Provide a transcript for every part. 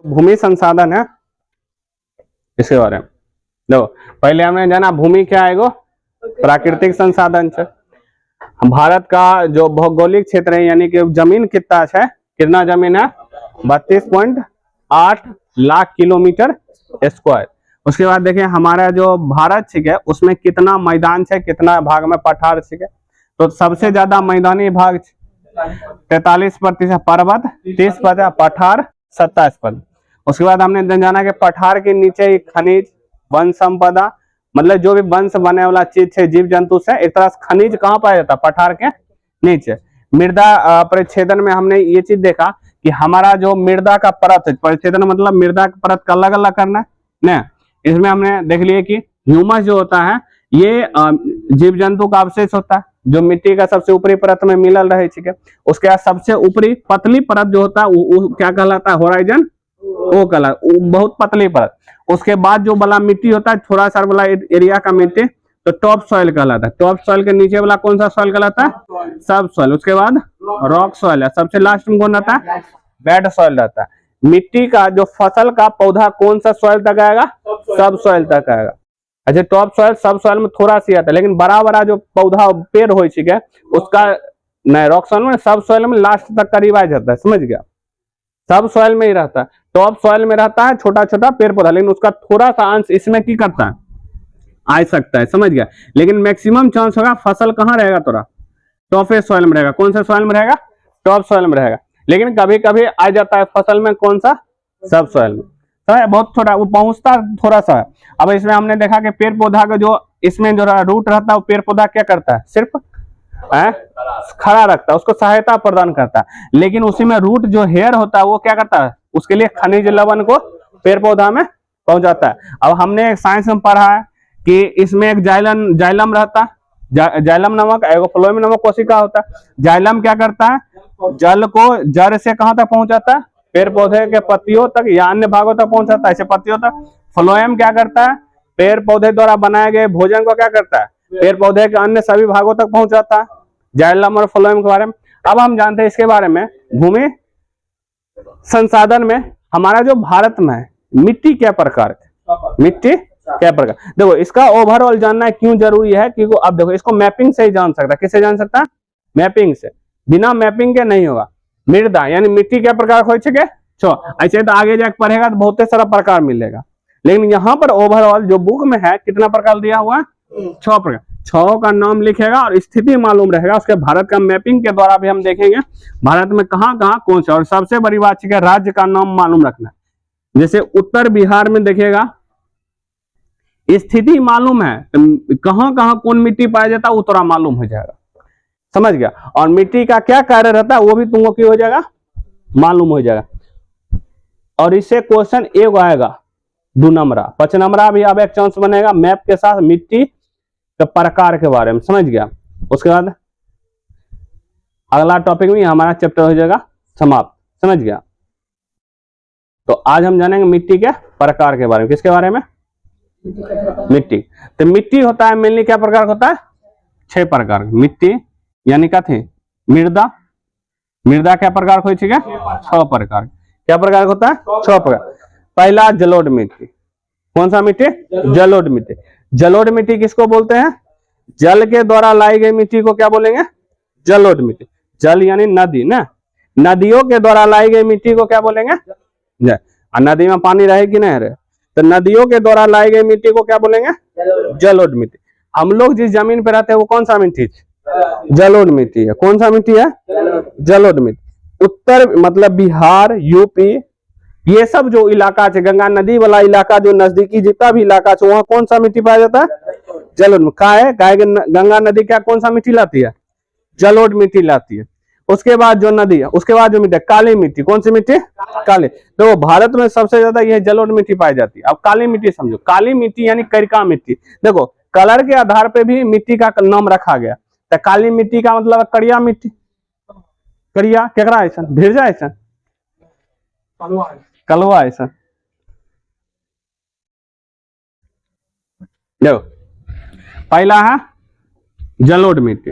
भूमि संसाधन है, इसके बारे में देखो। पहले हमने जाना भूमि क्या है, एगो प्राकृतिक संसाधन है। भारत का जो भौगोलिक क्षेत्र है यानी कि जमीन कितना है, कितना जमीन है 32.8 लाख किलोमीटर स्क्वायर। उसके बाद देखिए हमारा जो भारत है उसमें कितना मैदान है, कितना भाग में पठार है। तो सबसे ज्यादा मैदानी भाग 43% पर्वत, 30% पठार, 27%। उसके बाद हमने जाना कि पठार के नीचे खनिज, वन संपदा, मतलब जो भी वन से बने वाला चीज है, जीव जंतु से, एक तरह से खनिज कहाँ पाया जाता है, पठार के नीचे। मृदा परिच्छेदन में हमने ये चीज देखा कि हमारा जो मृदा का परत है, परिच्छेदन मतलब मृदा का परत का अलग अलग करना है। इसमें हमने देख लिया कि ह्यूमस जो होता है ये जीव जंतु का अवशेष होता है जो मिट्टी का सबसे ऊपरी परत में मिलल रहे, ठीक है। उसके बाद सबसे ऊपरी पतली परत जो होता है वो क्या कहलाता है, होराइजन, वो कहलाता, बहुत पतली परत। उसके बाद जो वाला मिट्टी होता है थोड़ा सा वाला एरिया का मिट्टी, तो टॉप सॉइल कहलाता है। टॉप सॉइल के नीचे वाला कौन सा सॉइल कहलाता है, सब सॉइल। उसके बाद रॉक सॉइल है, सबसे लास्ट में कौन रहता है, बेड सॉइल रहता है। मिट्टी का जो फसल का पौधा कौन सा सॉइल तक आएगा, सब सॉइल तक आएगा। अच्छा, टॉप सॉइल सब सॉइल में थोड़ा सी आता है, लेकिन बड़ा बड़ा जो पौधा पेड़ हो उसका नहीं, रॉक सॉइल में, सब सॉइल में लास्ट तक करीब आ जाता है, समझ गया। सब सॉइल में ही रहता है, टॉप सॉइल में रहता है छोटा छोटा पेड़ पौधा, लेकिन उसका थोड़ा सा अंश इसमें की करता है, आ सकता है, समझ गया। लेकिन मैक्सिमम चांस होगा फसल कहाँ रहेगा, तोरा टॉप सॉइल में रहेगा। कौन सा सॉइल में रहेगा, टॉप सॉइल में रहेगा। लेकिन कभी कभी आ जाता है फसल में कौन सा, सब सॉइल में, तो बहुत थोड़ा वो पहुंचता थोड़ा सा। अब इसमें हमने देखा कि पेड़ पौधा का जो इसमें जो रूट रहता है वो पेड़ पौधा क्या करता है, सिर्फ खड़ा रखता है, उसको सहायता प्रदान करता है। लेकिन उसी में रूट जो हेयर होता है वो क्या करता है, उसके लिए खनिज लवण को पेड़ पौधा में पहुंचाता है। अब हमने साइंस में पढ़ा है कि इसमें एक जाइलम रहता है, जाइलम नामक, एगो फ्लोएम नामक कोशिका होता है। जाइलम क्या करता है, जल को जड़ से कहां तक पहुंचाता है, पेड़ पौधे के पत्तियों तक या अन्य भागों तक पहुंचाता है, ऐसे पत्तियों तक। फ्लोएम क्या करता है, पेड़ पौधे द्वारा बनाए गए भोजन को क्या करता है, पेड़ पौधे के अन्य सभी भागों तक पहुंचाता है। जाइलम और फ्लोएम के बारे में अब हम जानते हैं। इसके बारे में भूमि संसाधन में हमारा जो भारत में है, मिट्टी क्या प्रकार है, मिट्टी क्या प्रकार, देखो इसका ओवरऑल जानना क्यों जरूरी है, क्योंकि अब देखो इसको मैपिंग से ही जान सकता है। किससे जान सकता है, मैपिंग से, बिना मैपिंग के नहीं होगा। मृदा यानी मिट्टी क्या प्रकार हो सके, ऐसे तो आगे जाकर पढ़ेगा तो बहुत सारा प्रकार मिलेगा, लेकिन यहाँ पर ओवरऑल जो बुक में है कितना प्रकार दिया हुआ है, 6 प्रकार। 6 का नाम लिखेगा और स्थिति मालूम रहेगा। उसके भारत का मैपिंग के द्वारा भी हम देखेंगे भारत में कहाँ कहाँ कौन सा, और सबसे बड़ी बात है राज्य का नाम मालूम रखना। जैसे उत्तर बिहार में देखिएगा स्थिति मालूम है, कहाँ कहाँ कौन मिट्टी पाया जाता है वो थोड़ा मालूम हो जाएगा, समझ गया। और मिट्टी का क्या कार्य रहता है वो भी तुमको क्या हो जाएगा, मालूम हो जाएगा। और इससे क्वेश्चन एक आएगा 2 नंबरा, 5 नंबरा भी अब एक चांस बनेगा मैप के साथ मिट्टी के प्रकार के बारे में, समझ गया। उसके बाद अगला टॉपिक में हमारा चैप्टर हो जाएगा समाप्त, समझ गया। तो आज हम जानेंगे मिट्टी के प्रकार के बारे में। किसके बारे में, मिट्टी। तो मिट्टी होता है मेनली क्या प्रकार होता है, 6 प्रकार। मिट्टी यानी क्या थे, मृदा, मृदा क्या प्रकार हो, 6 प्रकार। क्या प्रकार होता है, 6 प्रकार। पहला जलोढ़ मिट्टी, कौन सा मिट्टी, जलोढ़ मिट्टी। जलोढ़ मिट्टी किसको बोलते हैं, जल के द्वारा लाई गई मिट्टी को क्या बोलेंगे, जलोढ़ मिट्टी। जल यानी नदी ना, नदियों के द्वारा लाई गई मिट्टी को क्या बोलेंगे, नदी में पानी रहे कि नहीं रहे, तो नदियों के द्वारा लाई गई मिट्टी को क्या बोलेंगे, जलोढ़ मिट्टी। हम लोग जिस जमीन पे रहते हैं वो कौन सा मिट्टी, जलोढ़ मिट्टी है। कौन सा मिट्टी है, जलोढ़ मिट्टी। उत्तर मतलब बिहार, यूपी, ये सब जो इलाका है, गंगा नदी वाला इलाका, जो नजदीकी जितना भी इलाका है वहाँ कौन सा मिट्टी पाया जाता है, जलोढ़ मिट्टी। का है गंगा नदी क्या कौन सा मिट्टी लाती है, जलोढ़ मिट्टी लाती है। उसके बाद जो नदी है, उसके बाद जो मिट्टी, काली मिट्टी। कौन सी मिट्टी, काली। देखो भारत में सबसे ज्यादा यह जलोढ़ मिट्टी पाई जाती है। अब काली मिट्टी समझो, काली मिट्टी यानी करिका मिट्टी। देखो कलर के आधार पे भी मिट्टी का नाम रखा गया। तो काली मिट्टी का मतलब करिया मिट्टी, करिया केकरा ऐसा, भेजा ऐसा, कलवा ऐसा। देखो पहला है जलोढ़ मिट्टी।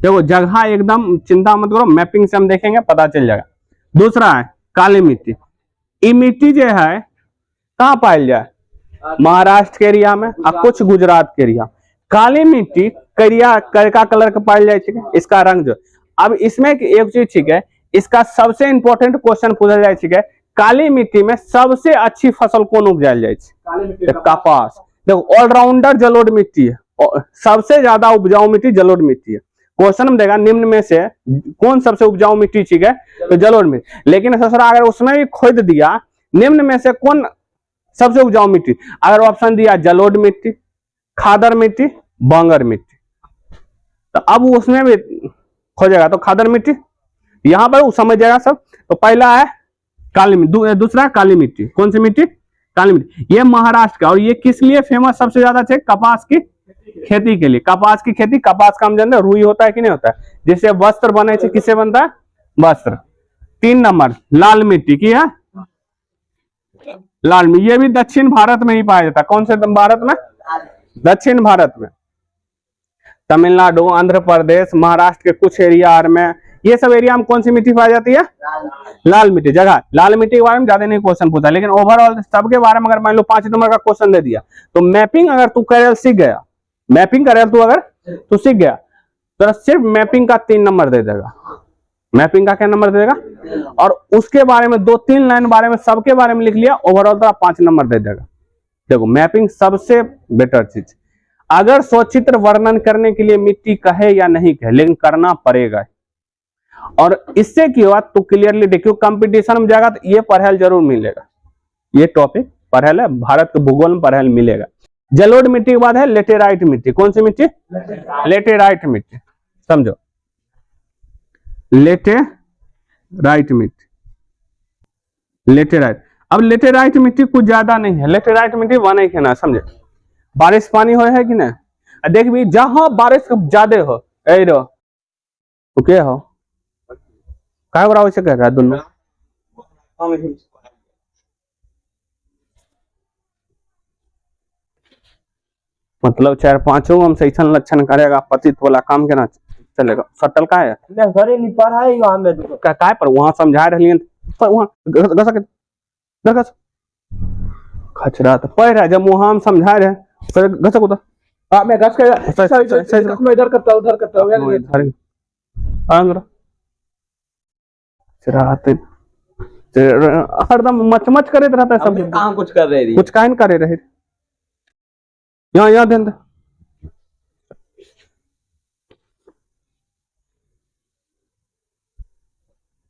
देखो जगह एकदम चिंता मत करो, मैपिंग से हम देखेंगे पता चल जाएगा। दूसरा है काली मिट्टी। ये मिट्टी जो है कहाँ पायल जाए, महाराष्ट्र के एरिया में और कुछ गुजरात के एरिया। काली मिट्टी करिया करका कलर का पायल जाए, ठीक है, इसका रंग जो। अब इसमें एक चीज, ठीक है, इसका सबसे इंपॉर्टेंट क्वेश्चन पूछा जाए, ठीक है, काली मिट्टी में सबसे अच्छी फसल कौन उपजायल जाए? कपास। देखो ऑलराउंडर जलोढ़ मिट्टी है, सबसे ज्यादा उपजाऊ मिट्टी जलोढ़ मिट्टी है। क्वेश्चन में देगा निम्न में से कौन सबसे उपजाऊ मिट्टी, ठीक है, तो जलोढ़ मिट्टी। लेकिन ससुरा अगर उसमें भी खोद दिया निम्न में से कौन सबसे उपजाऊ मिट्टी, अगर ऑप्शन दिया जलोढ़ मिट्टी, खादर मिट्टी, बांगर मिट्टी, तो अब उसमें भी खोजेगा तो खादर मिट्टी, यहां पर वो समझ जाएगा सब। तो पहला है काली मिट्टी, दूसरा काली मिट्टी। कौन सी मिट्टी? काली मिट्टी। ये महाराष्ट्र का, और ये किस लिए फेमस सबसे ज्यादा है? कपास की खेती के लिए। कपास की खेती, कपास का हम जानते हैं रुई होता है कि नहीं होता है, जिससे वस्त्र बने, किससे बनता है? वस्त्र। 3 नंबर लाल मिट्टी की है, लाल मिट्टी। ये भी दक्षिण भारत में ही पाया जाता है। कौन से भारत में? दक्षिण भारत में, तमिलनाडु, आंध्र प्रदेश, महाराष्ट्र के कुछ एरिया में, ये सब एरिया में कौन सी मिट्टी पाई जाती है? लाल मिट्टी। जगह लाल मिट्टी के बारे में ज्यादा नहीं क्वेश्चन पूछा, लेकिन ओवरऑल सबके बारे में अगर मान लो 5 नंबर का क्वेश्चन दे दिया तो मैपिंग अगर तू करेल सीख गया, मैपिंग करेल तू अगर तू सीख गया तो सिर्फ मैपिंग का 3 नंबर दे देगा। मैपिंग का क्या नंबर दे देगा? और उसके बारे में 2-3 लाइन बारे में सबके बारे में लिख लिया, ओवरऑल तो 5 नंबर दे देगा। देखो मैपिंग सबसे बेटर चीज। अगर सचित्र वर्णन करने के लिए मिट्टी कहे या नहीं कहे, लेकिन करना पड़ेगा। और इससे की बात तो क्लियरली देखियो, कंपटीशन में जाएगा तो ये पढ़ेल जरूर मिलेगा, ये टॉपिक पढ़ेल है, भारत के भूगोल में पढ़ेल मिलेगा। जलोढ़ मिट्टी के बाद है लेटेराइट मिट्टी। कौन सी मिट्टी? लेटेराइट मिट्टी। समझो, लेटेराइट मिट्टी, लेटेराइट। अब लेटेराइट मिट्टी कुछ ज्यादा नहीं है, लेटेराइट मिट्टी बने है ना, समझे, बारिश पानी हो है कि नहीं। देख भी जहां बारिश ज्यादा हो तो क्या हो, काय बड़ा वैसे कह रहा है दोनों। मतलब 4-5 हम से ऐसा लक्षण करेगा, पतित वाला काम केना चलेगा? सटल का है घरे नहीं पढ़ाई में काय पर वहां समझा रही पर वहां खचरा तो पढ़ रहा, जब वहां हम समझा रहे फिर घसक उधर। हां मैं घस के मैं इधर करता हूं, उधर करता हूं, इधर अंदर रात हरदम मचमच करे रहता है सब। कहां कुछ कर रहे, कुछ काहे न करे रहे। यहाँ ध्यान दे।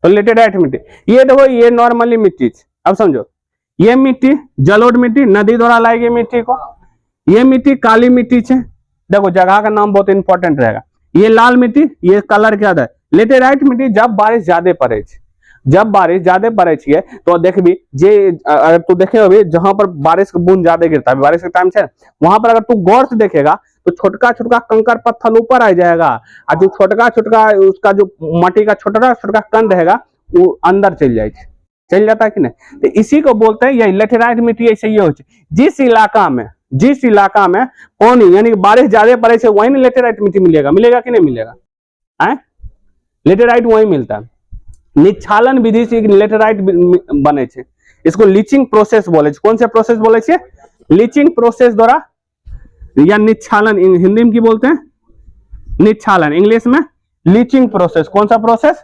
तो लेटेराइट मिट्टी, ये देखो ये नॉर्मली मिट्टी। अब समझो, ये मिट्टी जलोढ़ मिट्टी, नदी द्वारा लाई गई मिट्टी को। ये मिट्टी काली मिट्टी है। देखो जगह का नाम बहुत इंपॉर्टेंट रहेगा। ये लाल मिट्टी, ये कलर क्या है? लेटेराइट मिट्टी। जब बारिश ज्यादा पड़े, जब बारिश ज्यादा पड़े तो देख भी जे, अगर तू देखे अभी जहां पर बारिश का बूंद ज्यादा गिरता है, बारिश का टाइम है, वहां पर अगर तू गौर से देखेगा तो छोटका छोटका कंकर पत्थर ऊपर आ जाएगा, और जो छोटका छोटका उसका जो मट्टी का छोटा छोटका कंद रहेगा वो अंदर चल जाता है कि नहीं। तो इसी को बोलते हैं ये लेटेराइट मिट्टी। ऐसे ये होती है जिस इलाका में पानी यानी कि बारिश ज्यादा पड़े से वही लेटेराइट मिट्टी मिलेगा कि नहीं मिलेगा? लेटेराइट वही मिलता है। निच्छालन विधि से लेटेराइट बने छे, इसको लीचिंग प्रोसेस बोले छे। कौन से प्रोसेस बोले छे? लीचिंग प्रोसेस द्वारा, या निच्छालन हिंदी में की बोलते हैं? निच्छालन, इंग्लिश में लीचिंग प्रोसेस। कौन सा प्रोसेस?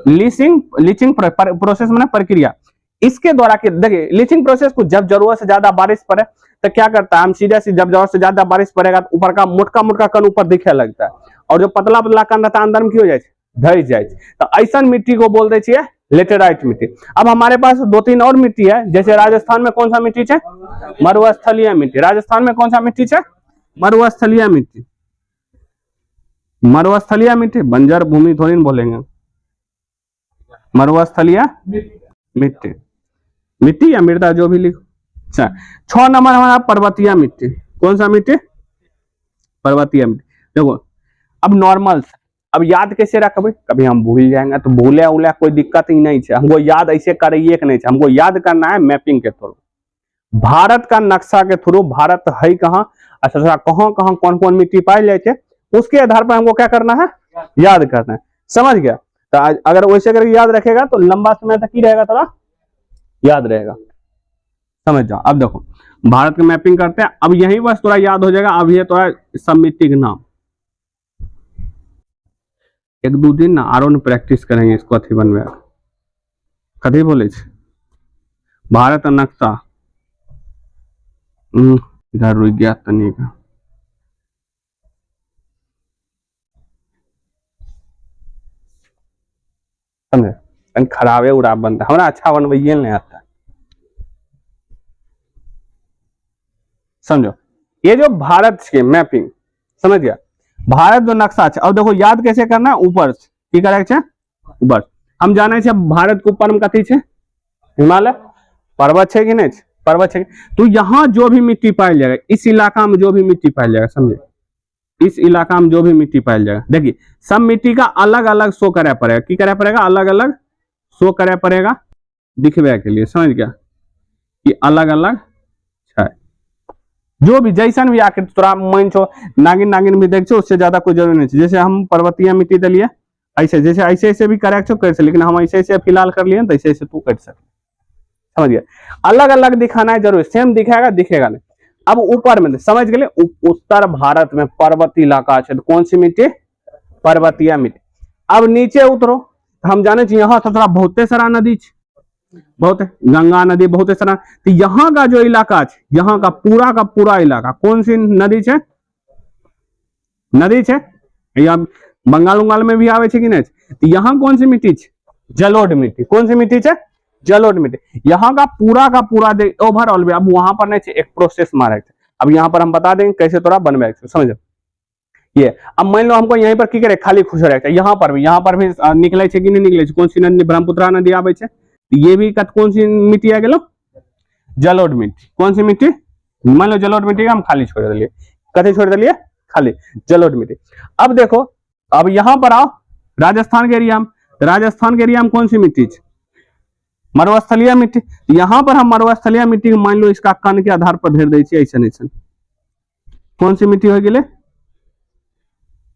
लीचिंग प्रोसेस माने प्रक्रिया। इसके द्वारा देखिए लीचिंग प्रोसेस को जब जरूरत से ज्यादा बारिश पड़े तो क्या करता है, हम सीधे जब जरूरत से ज्यादा बारिश पड़ेगा तो ऊपर का मोटका कण ऊपर दिखे लगता है, और जो पतला कण रहता है अंदर में की हो जाए, धस जाए। तो ऐसा मिट्टी को बोलते छिए लेटेराइट मिट्टी। अब हमारे पास 2-3 और मिट्टी है, जैसे राजस्थान में कौन सा मिट्टी है? मरुस्थलीय मिट्टी। राजस्थान में कौन सा मिट्टी है? मरुस्थलीय मिट्टी। मरुस्थलीय मिट्टी, बंजर भूमि थोड़ी न बोलेंगे, मरुस्थलीय मिट्टी, मिट्टी या मृदा जो भी लिखो। अच्छा 6 नंबर हमारा पर्वतीय मिट्टी। कौन सा मिट्टी? पर्वतीय मिट्टी। देखो अब नॉर्मल, अब याद कैसे रखबे? कभी हम भूल जाएंगे तो भूले उले कोई दिक्कत ही नहीं है, हमको याद ऐसे करिए कि नहीं, हमको याद करना है मैपिंग के थ्रू, भारत का नक्शा के थ्रू। भारत है कहाँ, अच्छा कहाँ कहाँ कौन कौन मिट्टी पाई जाए, उसके आधार पर हमको क्या करना है, याद करना है। समझ गया? तो अगर वैसे करके याद रखेगा तो लंबा समय तक ही रहेगा, थोड़ा याद रहेगा, समझ जाओ। अब देखो भारत की मैपिंग करते हैं, अब यही बस थोड़ा याद हो जाएगा। अब ये थोड़ा सब मिट्टी के नाम, एक दो दिन ना आरो ने प्रैक्टिस करेंगे इसको, अथी बनवे कथी बोले भारत नक्शा। इधर रुक गया तनी का, समझे, खराबे उड़ाब बनता है, हमारा अच्छा बनवाइए नहीं आता, समझो। ये जो भारत के मैपिंग, समझ गया, भारत जो नक्शा है। अब देखो याद कैसे करना है, ऊपर की करे ऊपर हम जाने छे भारत के ऊपर में कथी छे, हिमालय पर्वत है कि नहीं, पर्वत है। तो यहाँ जो भी मिट्टी पाई जाएगा, इस इलाका में जो भी मिट्टी पाई जाएगा, समझे, इस इलाका में जो भी मिट्टी पाई जाएगा, देखिए सब मिट्टी का अलग अलग शो करे पड़ेगा, की करे पड़ेगा, अलग अलग शो करे पड़ेगा दिखवे के लिए, समझ गया, कि अलग अलग है। जो भी जैसन भी आके तोरा मान छो नागिन नागिन भी देख छो, उससे ज्यादा कोई जरूरी नहीं है। जैसे हम पर्वतीय मिट्टी दिलिए ऐसे, जैसे ऐसे ऐसे भी करे छो कर से, लेकिन हम ऐसे ऐसे फिलहाल कर लिए तो ऐसे ऐसे तू कर सकते, समझ गया। अलग अलग दिखाना है जरूर, सेम दिखाएगा दिखेगा नहीं। अब ऊपर में समझ गए, उत्तर भारत में पर्वतीय इलाका है, तो कौन सी मिट्टी, पर्वतीय मिट्टी। अब नीचे उतरो, हम जाने चाहिए यहाँ थोड़ा बहुते सारा नदी, बहुत गंगा नदी बहुत सारा। तो यहाँ का जो इलाका है, यहाँ का पूरा इलाका कौन सी नदी है, नदी है, या बंगाल उंगाल में भी आवे कि नहीं। तो यहाँ कौन सी मिट्टी है, जलोढ़ मिट्टी। कौन सी मिट्टी है, जलोढ़ मिट्टी। यहाँ का पूरा ओवरऑल भी, अब वहां पर नहीं एक प्रोसेस मारे, अब यहाँ पर हम बता देंगे कैसे तोरा बनवे, समझो ये। अब मान लो हमको यहीं पर की करे, खाली खुश रहे, यहाँ पर भी निकले कि नहीं निकले, कौन सी नदी, ब्रह्मपुत्र नदी आवे है, ये भी कौन सी मिट्टी आ गलो, जलोढ़ मिट्टी। कौन सी मिट्टी, मान लो जलोढ़ मिट्टी का हम खाली छोड़ दिए, कथी छोड़ दिए, खाली जलोढ़ मिट्टी। अब देखो, अब यहाँ पर आओ राजस्थान के एरिया में, राजस्थान के एरिया में कौन सी मिट्टी है, मरुस्थलीय मिट्टी। यहाँ पर हम मरुस्थलीय मिट्टी को मान लो इसका कण के आधार पर धेर दी, ऐसा ऐसा कौन सी मिट्टी हो गई,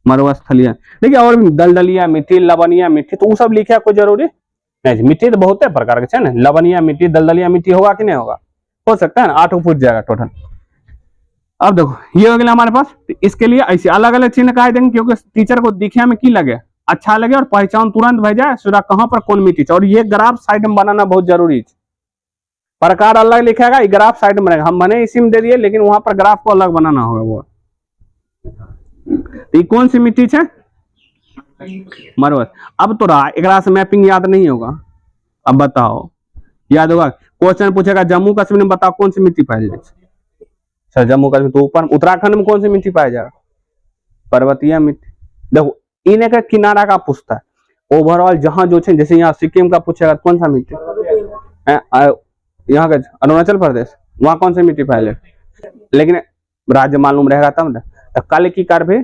मरुस्थलीय। देखिए और भी दलदलिया मिट्टी, लवणीय मिट्टी, तो वो सब लिखे कोई जरूरी नहीं। मिट्टी तो बहुत प्रकार के ना, लवणीय मिट्टी, दलदलिया मिट्टी होगा कि नहीं होगा, हो सकता है ना, 8 फुट जाएगा टोटल। अब देखो ये हो गया हमारे पास, तो इसके लिए ऐसे अलग अलग चिन्ह कहा देंगे, क्योंकि टीचर को दिखे में की लगे, अच्छा लगे और पहचान तुरंत भय जाए सुधा कहां पर कौन मिट्टी है। और ये ग्राफ साइड में बनाना बहुत जरूरी है, प्रकार अलग लिखेगा, ये ग्राफ साइड में रहेगा। हम बने इसी में दे दिए, लेकिन वहां पर ग्राफ को अलग बनाना होगा। वो तो कौन सी मिट्टी है, मरवत। अब तो रहा एक से मैपिंग याद नहीं होगा, अब बताओ याद होगा, क्वेश्चन पूछेगा जम्मू कश्मीर में बताओ कौन सी मिट्टी पाई जाए, सर जम्मू कश्मीर तो ऊपर, उत्तराखंड में कौन सी मिट्टी पाया जाएगा, पर्वतीय मिट्टी। देखो इन्हें का किनारा का पूछता है, ओवरऑल जहां जो है, जैसे यहाँ सिक्किम का पूछेगा कौन सा मिट्टी, यहाँ का अरुणाचल प्रदेश, वहां कौन सी मिट्टी पाया जाए, लेकिन राज्य मालूम रहेगा तब ना। तो कल की कर भी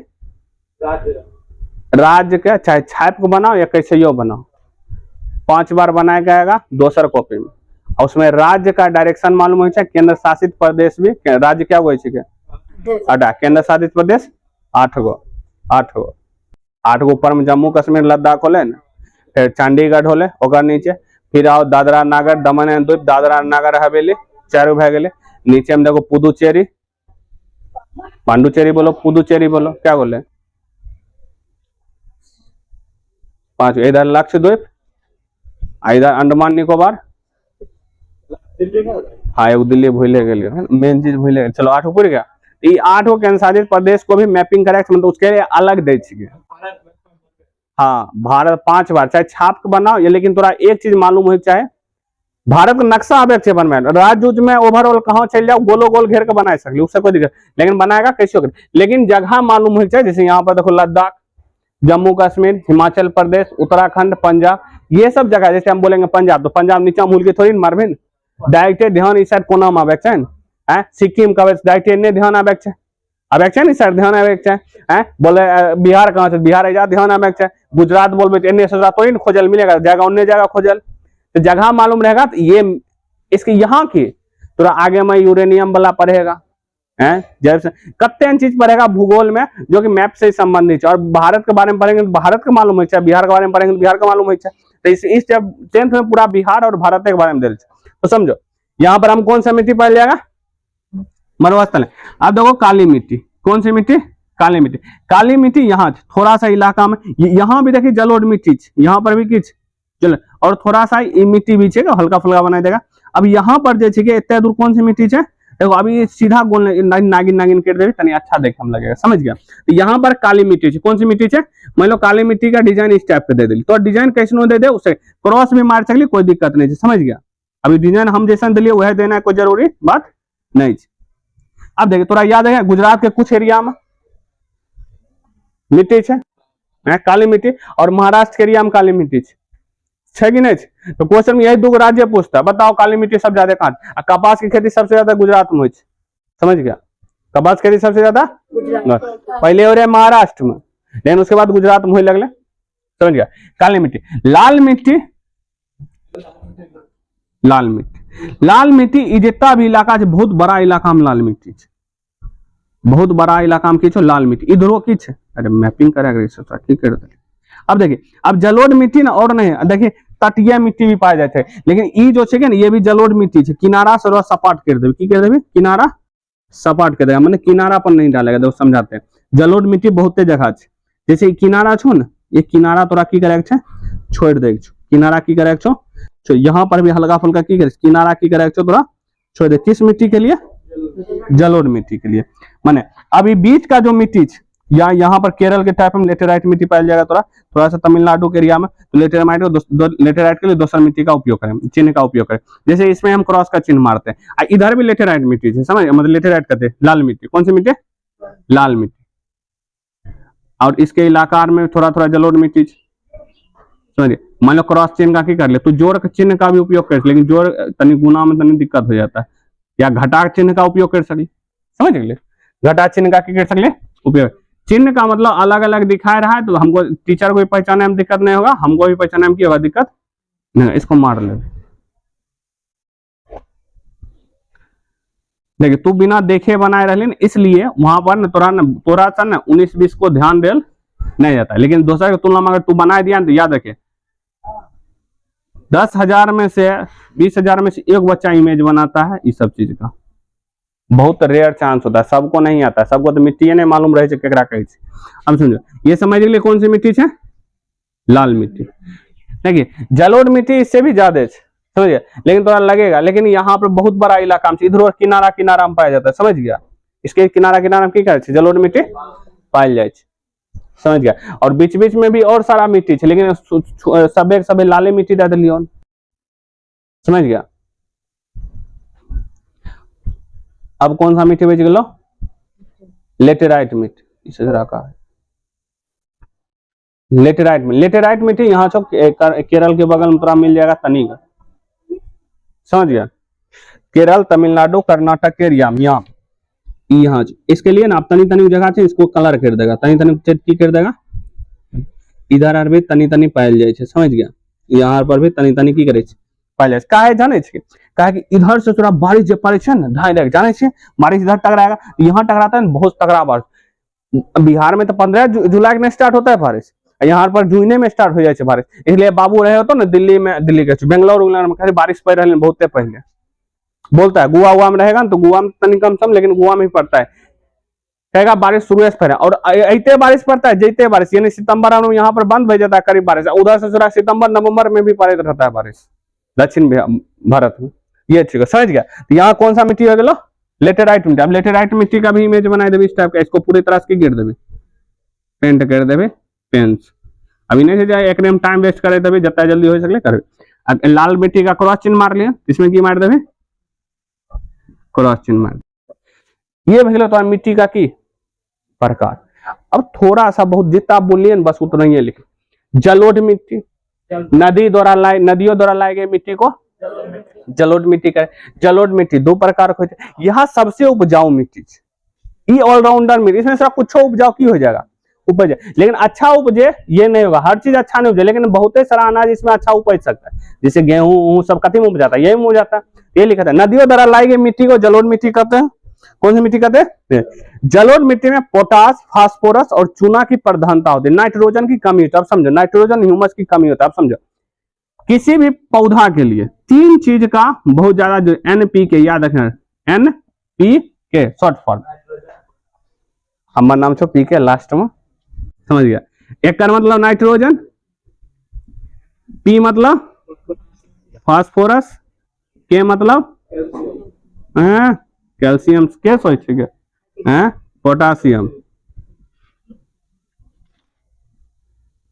राज्य के चाहे छाप को बनाओ या कैसे यो बनाओ, 5 बार बनाया जाएगा दोसर कॉपी में, और उसमें राज्य का डायरेक्शन मालूम हो, केंद्र शासित प्रदेश भी, राज्य क्या हो, केंद्र शासित प्रदेश 8 गो ऊपर में जम्मू कश्मीर लद्दाख होले ना, फिर चंडीगढ़ होले, ओकर नीचे फिर आओ दादरा नागर दमन एंड द्वीप, दादरा नागर हवेली 4 भे गए। नीचे में देखो पुदुचेरी, पांडुचेरी बोलो, पुदुचेरी बोलो, क्या बोले 5। इधर लक्षद्वीप, इधर अंडमान निकोबार, हाँ एगो दिल्ली भूले गए, मेन चीज भूले गए। चलो 8 पूरी गया। ये 8 केंद्र शासित प्रदेश को भी मैपिंग करे, मतलब उसके लिए अलग दे छिए। हाँ भारत 5 बार चाहे छाप के बनाओ या, लेकिन तोरा एक चीज मालूम हो चाहे भारत का नक्शा आवे के बनवाए, राज्य में ओवरऑल कहाँ चल जाओ गोलो गोल घेर के बना सकते, उससे कोई दिक्कत, लेकिन बनाएगा कैसे होगा, लेकिन जगह मालूम हो चाहे। जैसे यहाँ पर देखो लद्दाख, जम्मू कश्मीर, हिमाचल प्रदेश, उत्तराखंड, पंजाब, ये सब जगह। जैसे हम बोलेंगे पंजाब, तो पंजाब नीचा मूल के थोड़ी मारबे, डायरेक्ट ध्यान इस साइड कोना में आवे है, सिक्किम का डायरेक्ट इन्ने ध्यान आवे है, इस साइड ध्यान आवे है, बोले बिहार कहाँ से, बिहार एजा ध्यान आवे है, गुजरात बोलबे इन्ने से थोड़ी ना खोजल मिलेगा, जगह उन्ने जगह खोजल, तो जगह मालूम रहेगा। तो ये इसके यहाँ की थोड़ा आगे में यूरेनियम वाला पढ़ेगा, जैसे कत्ते चीज पढ़ेगा भूगोल में, जो कि मैप से संबंधित है। और भारत के बारे में पढ़ेंगे तो भारत का मालूम है, बिहार के बारे में पढ़ेंगे तो बिहार का मालूम है। तो इस 10th में पूरा बिहार और भारत के बारे में दे, तो समझो यहाँ पर हम कौन सा मिट्टी पाया जाएगा, मरुस्थल है। अब देखो काली मिट्टी, कौन सी मिट्टी, काली मिट्टी। काली मिट्टी यहाँ थोड़ा सा इलाका में, यहाँ भी देखिए जलोढ़ मिट्टी, यहाँ पर भी किछ चलो, और थोड़ा सा मिट्टी भी है हल्का फुल्का बना देगा। अब यहाँ पर जो है इतने दूर कौन सी मिट्टी है, देखो अभी सीधा गोल नागिन नागिन कर देवी तनी अच्छा देखने लगेगा, समझ गया। तो यहाँ पर काली मिट्टी है, कौन सी मिट्टी है, मान लो काली मिट्टी का डिजाइन इस टाइप का दे दी, तो डिजाइन कैसे दे दे, उसे क्रॉस भी मार सकली, कोई दिक्कत नहीं है, समझ गया। अभी डिजाइन हम जैसा दिलिए वह देना है, कोई जरूरी बात नहीं। अब देखिए थोड़ा याद है, गुजरात के कुछ एरिया में मिट्टी है काली मिट्टी, और महाराष्ट्र के एरिया में काली मिट्टी है कि नहीं। तो क्वेश्चन में यही दो राज्य पूछता है, बताओ काली मिट्टी सब ज्यादा कहाँ। कपास की खेती सबसे ज्यादा गुजरात में, समझ गया, कपास खेती सबसे ज्यादा पहले हो रहे महाराष्ट्र में, लेकिन उसके बाद गुजरात में लगले, समझ गया। काली मिट्टी, लाल मिट्टी, लाल मिट्टी, लाल मिट्टी जितना भी इलाका है बहुत बड़ा इलाका में लाल मिट्टी, बहुत बड़ा इलाका में की लाल मिट्टी इधरो की, अरे मैपिंग करेगा ठीक कर। अब देखिए, अब जलोढ़ मिट्टी ना और नहीं, देखिए तटीय मिट्टी भी पाए जाते हैं, लेकिन ये जो है ना ये भी जलोढ़ मिट्टी है, किनारा से सपाट कर देवे, की कर देवे, किनारा सपाट कर देगा, मैंने किनारा पर नहीं डालेगा, देखो समझाते हैं। जलोढ़ मिट्टी बहुते जगह है, जैसे किनारा छो ना, ये किनारा तोरा की करे छोड़ दे, किनारा की करे छो, यहाँ पर भी हल्का फुल्का की करे, किनारा की करे छो तोरा छोड़ दे, किस मिट्टी के लिए, जलोढ़ मिट्टी के लिए। माने अभी बीच का जो मिट्टी या यहाँ पर केरल के टाइप में लेटेराइट मिट्टी पाया जाएगा, थोड़ा सा तमिलनाडु के एरिया में, तो लेटेराइट के लिए दूसरा मिट्टी का उपयोग करें, चिन्ह का उपयोग करें, जैसे इसमें हम क्रॉस का चिन्ह मारते हैं। इधर भी लेटेराइट मिट्टी है, समझ, मतलब लेटेराइट कहते हैं लाल मिट्टी, कौन सी मिट्टी, लाल मिट्टी, और इसके इलाका में थोड़ा थोड़ा जलोढ़ मिट्टी, समझिए। मान लो क्रॉस चिन्ह का की कर ले, तो जोड़ चिन्ह का भी उपयोग कर, लेकिन जोड़ तनी गुना में तनी दिक्कत हो जाता है, या घटा चिन्ह का उपयोग कर सकली, समझ गए, घटा चिन्ह का कर सकले उपयोग। चिन्ह का मतलब अलग अलग दिखा रहा है, तो हमको टीचर को भी पहचानने में दिक्कत नहीं होगा, हमको भी पहचानने में की होगा, दिक्कत नहीं। इसको मार ले, देखिए तू बिना देखे बनाए रहे, इसलिए वहां पर तोरा सा ना 19-20 को ध्यान दे नहीं जाता, लेकिन दूसरे की तुलना में अगर तू बना दिया तो याद रखे 10,000 में से 20,000 में से एक बच्चा इमेज बनाता है, इस सब चीज का बहुत रेयर चांस होता है, सबको नहीं आता है, सबको तो मिट्टी नहीं मालूम रहे केकरा कहे। अब समझो, ये समझ लिए कौन सी मिट्टी है, लाल मिट्टी। देखिए जलोढ़ मिट्टी इससे भी ज्यादा है, समझिए, लेकिन थोड़ा लगेगा, लेकिन यहाँ पर बहुत बड़ा इलाका में इधर किनारा किनारा में पाया जाता है, समझ गया। इसके किनारा किनारा में की करे जलोढ़ मिट्टी पायल जाए, समझ गया। और बीच बीच में भी और सारा मिट्टी है, लेकिन सबे लाले मिट्टी दे दिलियो, समझ गया। अब कौन सा मिट्टी बेच गलो, लेटेराइट मिट्टी, इसे रखा है लेटेराइट में। लेटेराइट मिट्टी यहाँ छो केरल के बगल में तोरा मिल जाएगा तनीगढ़, समझ गया, केरल तमिलनाडु कर्नाटक के एरिया में यहाँ इसके लिए ना आप तनी तनी जगह से इसको कलर कर देगा, तनी तनी की कर देगा, इधर भी तनी तनी पायल जाए, समझ गया। यहाँ पर भी तनी तनी की करे पायल जाए, काहे जाने कहा कि इधर से थोड़ा बारिश जब पड़े ना डायरेक्ट जाने से बारिश इधर टकराएगा, यहाँ टकराता है बहुत तगड़ा बारिश। बिहार में तो 15 जुलाई में स्टार्ट होता है बारिश, यहाँ पर जूने में स्टार्ट हो जाए बारिश, इसलिए बाबू रहे हो तो ना दिल्ली के बेंगलोर में बारिश पड़ रही बहुत पहले बोलता है, गोवा में रहेगा तो गोवा में तनी कम सम, लेकिन गोवा में ही पड़ता है, कहेगा बारिश शुरू से पहले, और ऐते बारिश पड़ता है जैते बारिश, यानी सितंबर में यहाँ पर बंद हो जाता है करीब बारिश, उधर से थोड़ा सितंबर नवंबर में भी पड़ता रहता है बारिश दक्षिण भारत में, ये ठीक है, समझ गया। तो यहाँ कौन सा मिट्टी हो गया, लेटेराइट मिट्टी। अब लेटेराइट मिट्टी का भी इमेज बना देवे इस टाइप का, इसको पूरी तरह से गिर देवे, पेंट कर देवे पेंस। अभी नहीं जाए एक टाइम वेस्ट करे तभी जितना जल्दी हो सके करे। लाल मिट्टी का क्रॉस चिन्ह मार लिया, इसमें की मार देवे, क्रॉस चिन्ह मार। ये भले तो मिट्टी का की प्रकार। अब थोड़ा सा बहुत जितना बोलिए बस उतना ही लिखे, जलोढ़ मिट्टी, नदियों द्वारा लाई गई मिट्टी को जलोढ़ मिट्टी का। जलोढ़ मिट्टी दो प्रकार को, यह सबसे उपजाऊ मिट्टी, ये ऑलराउंडर मिट्टी, इसमें सब कुछ उपजाऊ की हो जाएगा उपज, लेकिन अच्छा उपजे ये नहीं होगा, हर चीज अच्छा नहीं उपजे, लेकिन बहुत सारा अनाज इसमें अच्छा उपज सकता है, जैसे गेहूं सब कथी में उपजाता है, यही में हो जाता है, ये लिखा था। नदियों द्वारा लाई गई मिट्टी को जलोढ़ मिट्टी कहते हैं। कौन सी मिट्टी कहते हैं, जलोढ़ मिट्टी में पोटास, फास्फोरस और चूना की प्रधानता होती है, नाइट्रोजन की कमी होती है। अब समझो नाइट्रोजन ह्यूमस की कमी होता है, अब समझो किसी भी पौधा के लिए 3 चीज का बहुत ज्यादा जो NPK, याद रखना, NPK शॉर्ट फॉर्म, हमारा नाम छो PK लास्ट में, समझ गया। एक का मतलब नाइट्रोजन, P मतलब फास्फोरस, K मतलब कैल्शियम, के सोच पोटासियम,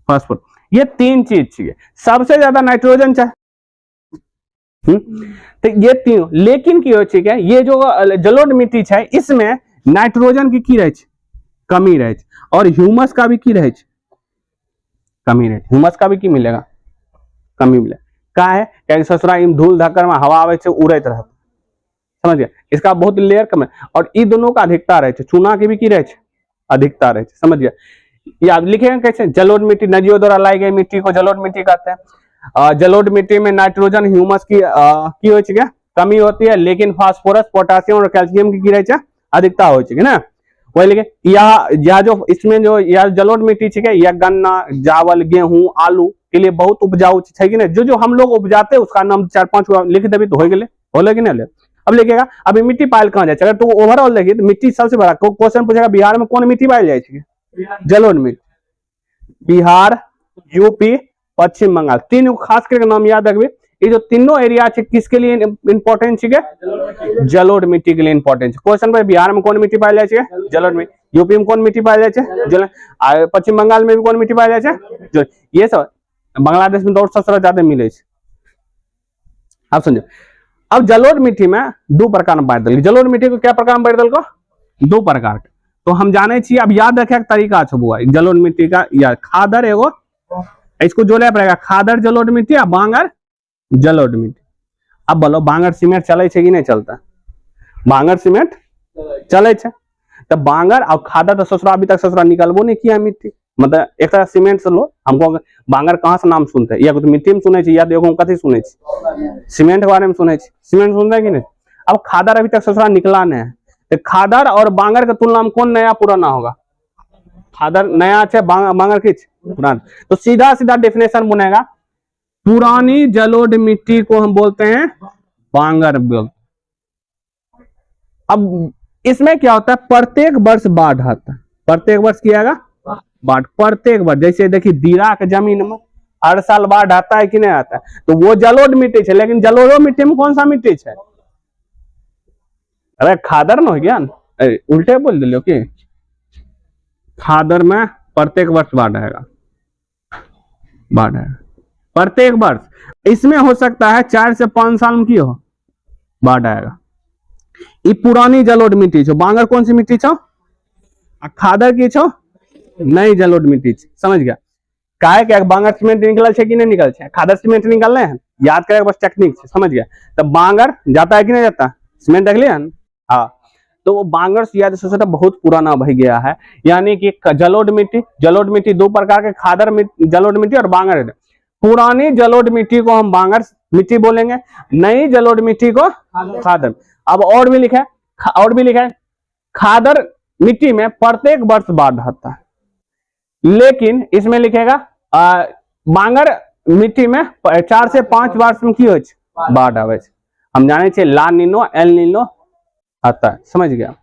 फास्फोरस, ये 3 चीज चाहिए। सबसे ज्यादा नाइट्रोजन चाहिए, तो ये तीनों, लेकिन की हो है ये जो जलोढ़ मिट्टी है इसमें नाइट्रोजन की रहे कमी रहे और ह्यूमस का भी की रहे कमी रहे, ह्यूमस का भी की मिलेगा, कमी मिले का है क्या ससुरा धूल धक्कर में हवा आवे उड़त रहता, समझ गया, इसका बहुत लेयर कम है। और इ दोनों का अधिकता रहे, चूना के भी की रहे अधिकता रहे, समझ गया। याद लिखेगा कैसे, जलोढ़ मिट्टी नदियों द्वारा लाई गई मिट्टी को जलोढ़ मिट्टी कहते हैं। जलोढ़ मिट्टी में नाइट्रोजन ह्यूमस की हो क्या कमी होती है, लेकिन फास्फोरस, पोटासियम और कैल्शियम की रहे अधिकता हो ना। वही लिखे यह जो इसमें जो यह जलोढ़ मिट्टी है यह गन्ना, चावल, गेहूं, आलू के लिए बहुत उपजाऊ है कि नहीं, जो हम लोग उपजाते हैं उसका नाम 4-5 लिख देवी तो हो गए, बोले कि नहीं। अब लिखेगा अभी मिट्टी पायल कहाँ जाए, अगर तू ओवरऑल देखिए तो मिट्टी सबसे बड़ा क्वेश्चन पूछेगा बिहार में कौन मिट्टी पायल जाए, जलोढ़ मिट्टी, बिहार, यूपी, पश्चिम बंगाल, 3 खास करके नाम याद रखिए। ये जो तीनों एरिया है किसके लिए इंपॉर्टेंट है, जलोढ़ मिट्टी के लिए इंपॉर्टेंट है। क्वेश्चन पर बिहार में कौन मिट्टी पायल जाए, जलोढ़ मिट्टी, यूपी में कौन मिट्टी पायल जाए, पश्चिम बंगाल में भी कौन मिट्टी पायल जाए, ये सब बांग्लादेश में तो सबसे ज्यादा मिले। आप समझो, अब जलोढ़ मिट्टी में 2 प्रकार में बांट दिल, जलोढ़ मिट्टी को क्या प्रकार में बांट दिल को, 2 प्रकार के, तो हम जाने चाहिए। अब याद रखे तरीका छुआ जलोढ़ मिट्टी का, या खादर एगो, इसको जोड़े पड़ेगा, खादर जलोढ़ मिट्टी या बांगर जलोढ़ मिट्टी। अब बोलो बांगर सीमेंट चले कि नहीं चलता, बांगर सीमेंट चले, तो बांगर और खादर तो ससुरा अभी तक ससुरा निकलबो नहीं किया मिट्टी, मतलब एक तरह सीमेंट से लो, हमको बांगर कहाँ से नाम सुनते हैं, या तो मिट्टी में सुने या देखो कथी सुने, सीमेंट के बारे में सुने, सीमेंट सुनते कि नहीं। अब खादर अभी तक ससुरा निकला नहीं है, तो खादर और बांगर के तुलना में कौन नया पुराना होगा, खादर नया है, बांगर किच पुराना। तो सीधा सीधा डेफिनेशन बनेगा, पुरानी जलोढ़ मिट्टी को हम बोलते हैं बांगर। अब इसमें क्या होता है, प्रत्येक वर्ष बाढ़ आता है, प्रत्येक वर्ष क्या आएगा बाढ़, प्रत्येक वर्ष। जैसे देखिए दीरा के जमीन में हर साल बाढ़ आता है कि नहीं आता है, तो वो जलोढ़ मिट्टी है, लेकिन जलोढ़ मिट्टी में कौन सा मिट्टी है, अरे खादर न हो गया, उल्टे बोल दिलो कि खादर में प्रत्येक वर्ष बाढ़ आएगा, बाढ़ आएगा प्रत्येक वर्ष। इसमें हो सकता है 4 से 5 साल में की हो बाढ़ आएगा। ये पुरानी जलोढ़ मिट्टी छो, बांगर कौन सी मिट्टी छो, खादर की छो नई जलोढ़ मिट्टी, समझ गया। काहे क्या बांगर सीमेंट निकल है कि नहीं निकल है, खादर सीमेंट निकल रहे हैं, याद करेगा बस टेक्निक, समझ गया। तो बांगर जाता है कि नहीं जाता, सीमेंट देख लिया, हाँ। तो वो बांगर याद से बहुत पुराना भई गया है, यानी कि जलोढ़ मिट्टी 2 प्रकार के, खादर जलोढ़ मिट्टी और बांगर। पुरानी जलोढ़ मिट्टी को हम बांगर मिट्टी बोलेंगे, नई जलोढ़ मिट्टी को खादर। अब और भी लिखा है, खादर मिट्टी में प्रत्येक वर्ष बाढ़ आता है, लेकिन इसमें लिखेगा बांगर मिट्टी में 4 से 5 वर्ष में की हो बाढ़ आवे। हम जाने चाहिए ला नीनो एल नीनो आता है, समझ गया,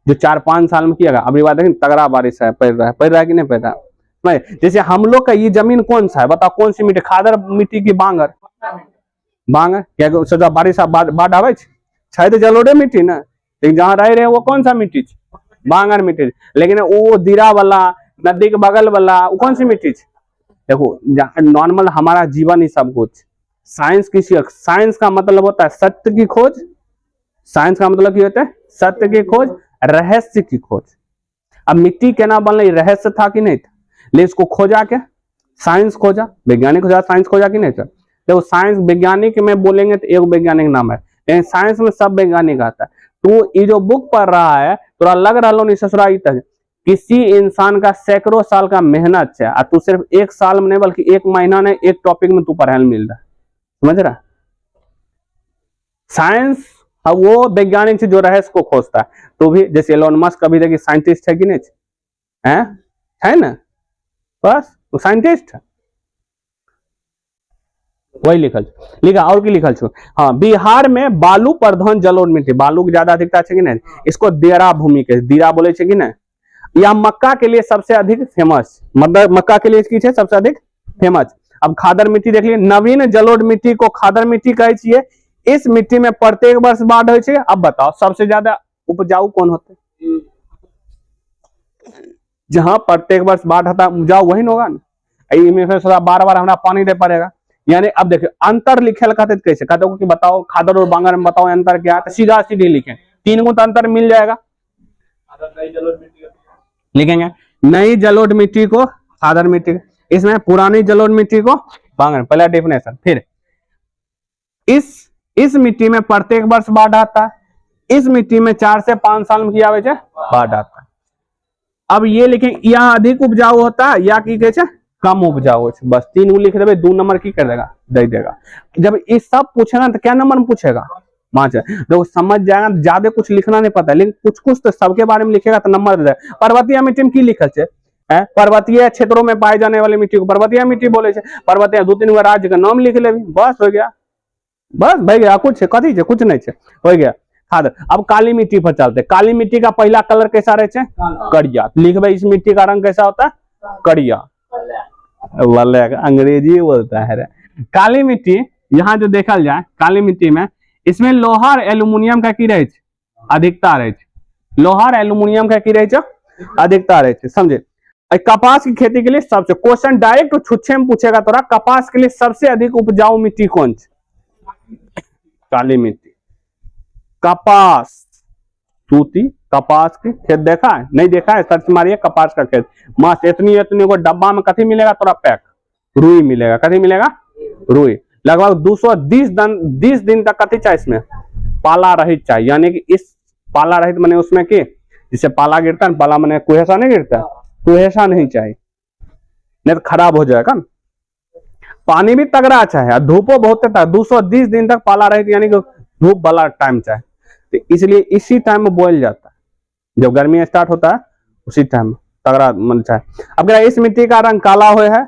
जो 4-5 साल में किया। अभी बात है तगड़ा बारिश है, पड़ रहा है कि नहीं पड़ रहा। जैसे हम लोग का ये जमीन कौन सा है बताओ, कौन सी मिट्टी, खादर मिट्टी की बांगर, क्या बारिश बाढ़ आवे शायद जलोढ़े मिट्टी ना, लेकिन जहाँ रह रहे वो कौन सा मिट्टी, बांगर मिट्टी। लेकिन वो दीरा वाला नदी के बगल वाला वो कौन सी मिट्टी, देखो नॉर्मल हमारा जीवन ही सब कुछ। साइंस की, साइंस का मतलब होता है सत्य की खोज, साइंस का मतलब क्या होता है, सत्य की खोज, रहस्य की खोज। अब मिट्टी केना बनल रहस्य था कि नहीं था, ले इसको खोजा के साइंस खोजा, वैज्ञानिक खोजा, साइंस खोजा कि नहीं था। देखो साइंस वैज्ञानिक में बोलेंगे तो एक वैज्ञानिक नाम है, लेकिन साइंस में सब वैज्ञानिक आता है। तो ये जो बुक पढ़ रहा है तो लग रहा नहीं ससुरा, किसी इंसान का सैकड़ों साल का मेहनत है, और तू सिर्फ 1 साल में नहीं बल्कि 1 महीना ने एक टॉपिक में तू पढ़ाने मिल रहा है, समझ रहा। साइंस अब वो वैज्ञानिक से जो रहस्य को खोजता है, तो भी जैसे एलोन मस्क कभी देखिए साइंटिस्ट है कि नहीं है ना, बस वो साइंटिस्ट है। वही लिखल लिखा और की लिखल छो। हाँ, बिहार में बालू प्रधान जलोढ़ मिट्टी, बालू की ज्यादा अधिकता है कि नहीं, इसको देरा भूमि के दीरा बोले कि नहीं। या मक्का के लिए सबसे अधिक फेमस, मतलब मक्का के लिए इसकी सबसे अधिक फेमस। अब खादर मिट्टी देख लीजिए, नवीन जलोढ़ मिट्टी को खादर मिट्टी कहे छिए। इस मिट्टी में प्रत्येक वर्ष बाढ़ हो। अब बताओ सबसे ज्यादा उपजाऊ कौन होते हैं? जहां प्रत्येक वर्ष बाढ़ होता है उपजाऊ वही होगा ना। इसमें थोड़ा बार बार हमारा पानी दे पड़ेगा। यानी अब देखिए अंतर लिखे कहते कैसे कहते हो कि बताओ खादर और बांगर में बताओ अंतर क्या है, तो सीधा सीधे लिखे 3 गुना अंतर मिल जाएगा। लिखेंगे नई जलोढ़ मिट्टी को खादर मिट्टी, इसमें पुरानी जलोढ़ मिट्टी को बांगर। पहला डेफिनेशन। फिर इस मिट्टी में प्रत्येक वर्ष बाढ़ आता है। इस मिट्टी में 4 से 5 साल में किया बाढ़ आता है। अब ये लिखें या अधिक उपजाऊ होता है या की कहे कम उपजाऊ। बस 3 गो लिख देवे, 2 नंबर की कर देगा दे देगा। जब ये सब पूछेगा तो क्या नंबर में पूछेगा? 5 देखो समझ जाएगा। ज्यादा कुछ लिखना नहीं पता, लेकिन कुछ कुछ तो सबके बारे में लिखेगा तो नंबर दे देगा। पर्वतीय मिट्टी में की लिखल है? पर्वतीय क्षेत्रों में पाए जाने वाली मिट्टी को पर्वतीय मिट्टी बोले। पर्वतीय 2-3 गो राज्य का नाम लिख ले, बस हो गया। बस भाई गया, कुछ कथी है? कुछ नहीं है, हो गया खादर। अब काली मिट्टी पर चलते। काली मिट्टी का पहला कलर कैसा रहे? करिया। लिखबे इस मिट्टी का रंग कैसा होता है? करिया। अंग्रेजी बोलता है। काली मिट्टी यहाँ जो देखल जाए, काली मिट्टी में इसमें लोहा और एल्यूमिनियम का की रहे अधिकता रहे। लोहा और एल्यूमिनियम का की रहे अधिकता रहे, समझे। कपास की खेती के लिए सबसे क्वेश्चन डायरेक्ट छुच्छे में पूछेगा तोरा, कपास के लिए सबसे अधिक उपजाऊ मिट्टी कौन सी? काली मिट्टी। कपास सूती कपास की खेत देखा है? नहीं देखा है? सर्च मारिए कपास का खेत। मस्त इतनी को डब्बा में कथी मिलेगा तोरा? पैक रुई मिलेगा। कथी मिलेगा? रुई। लगभग 220 दिन तक कथी चाहिए इसमें? पाला रहित चाहिए। यानी कि इस पाला रहित मैंने उसमें की जिससे पाला गिरता है, पाला मैंने कुहेसा नहीं गिरता, कुहेसा नहीं चाहिए, नहीं तो खराब हो जाएगा। पानी भी तगड़ा चाहिए, धूपो बहुत 220 दिन तक पाला रहित, यानी कि धूप वाला टाइम चाहिए। तो इसलिए इसी टाइम में बोल जाता है, जब गर्मी स्टार्ट होता है उसी टाइम तगड़ा मन चाहिए। अब इस मिट्टी का रंग काला हुआ है,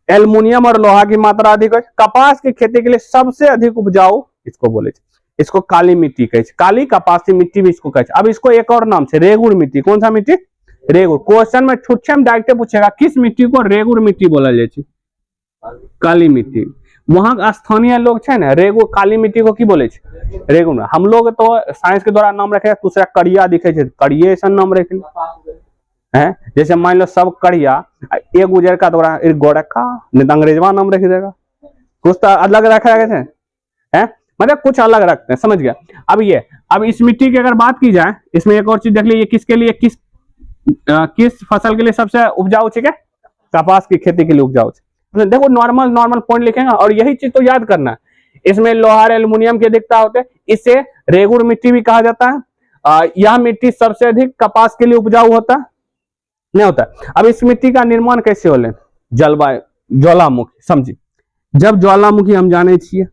एल्युमिनियम और लोहा की मात्रा अधिक है। कपास की खेती के लिए सबसे अधिक उपजाऊ इसको बोले, इसको काली मिट्टी कहे, काली कपासी मिट्टी भी इसको कहे। अब इसको एक और नाम से रेगुड़ मिट्टी। कौन सा मिट्टी? रेगुड़। क्वेश्चन में छुच्छे में डायरेक्ट पूछेगा किस मिट्टी को रेगुड़ मिट्टी बोला जाए? काली मिट्टी। वहां स्थानीय लोग है ना रेगुड़ काली मिट्टी को की बोले? रेगुड़। हम लोग तो साइंस के द्वारा नाम रखे दूसरा कड़िया दिखे, कड़िए ऐसा नाम रखे है। जैसे मान लो सब कड़िया एक गुजर का द्वारा गोरखा नहीं, अंग्रेजवा नाम रख देगा। कुछ तो अलग रखा गए थे, मतलब कुछ अलग रखते हैं, समझ गया। अब इस मिट्टी की अगर बात की जाए, इसमें एक और चीज देख लीजिए, किसके लिए किस फसल के लिए सबसे उपजाऊ है? कपास की खेती के लिए उपजाऊ। देखो नॉर्मल पॉइंट लिखेंगे और यही चीज तो याद करना है। इसमें लोहा एल्युमिनियम की अधिकता होते हैं, इसे रेगुड़ मिट्टी भी कहा जाता है। यह मिट्टी सबसे अधिक कपास के लिए उपजाऊ होता नहीं होता। अब इस मिट्टी का निर्माण कैसे होले? जलवायु ज्वालामुखी, समझी। जब ज्वालामुखी हम जाने छिए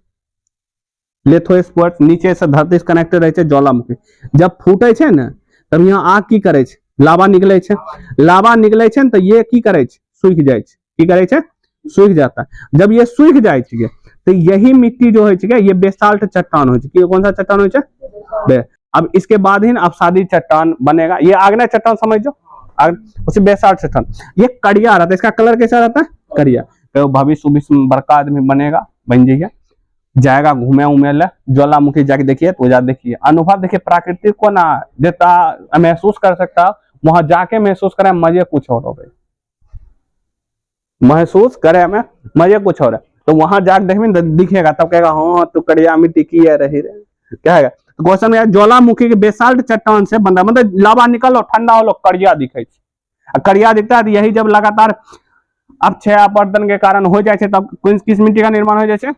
लिथोस्फीयर नीचे से धरती से कनेक्टेड रहे ज्वालामुखी, जब फूटे छे ना तब यहाँ आग की करे छे, लावा निकले छे। लावा निकले छे तो ये की करे छे? सूख जाए छे। की करे छे? सूख जाता है। जब ये सूख जाए छे तो यही मिट्टी जो है ये बेसाल्ट चट्टान हो छे। कौन सा चट्टान हो छे? अब इसके बाद ही अवसादी चट्टान बनेगा। ये आग्नेय चट्टान समझो, उसे बेसाल्ट चट्टान। ये कड़िया रहता है, इसका कलर कैसा रहता है? करिया। तो भविष्य में बड़का आदमी बनेगा, बन जाइए, जाएगा घूमे उमे ला ज्वालामुखी जाके देखिए तो जा देखिए, अनुभव देखिए, प्राकृतिक को ना देता महसूस कर सकता, वहां जाके महसूस करे मजे कुछ और हो गए, महसूस करे में मजे कुछ और है। तो वहां जाके देखिए दिखेगा, तब कहेगा हाँ तू कड़िया मिट्टी की है रही क्या है। तो क्वेश्चन में ज्वालामुखी के बेसाल्ट चट्टान से बंदा, मतलब लावा निकल ठंडा हो कड़िया दिखे, कड़िया दिखता है। यही जब लगातार अक्षय अपरदन के कारण हो जाए तब किस मिट्टी का निर्माण हो जाए?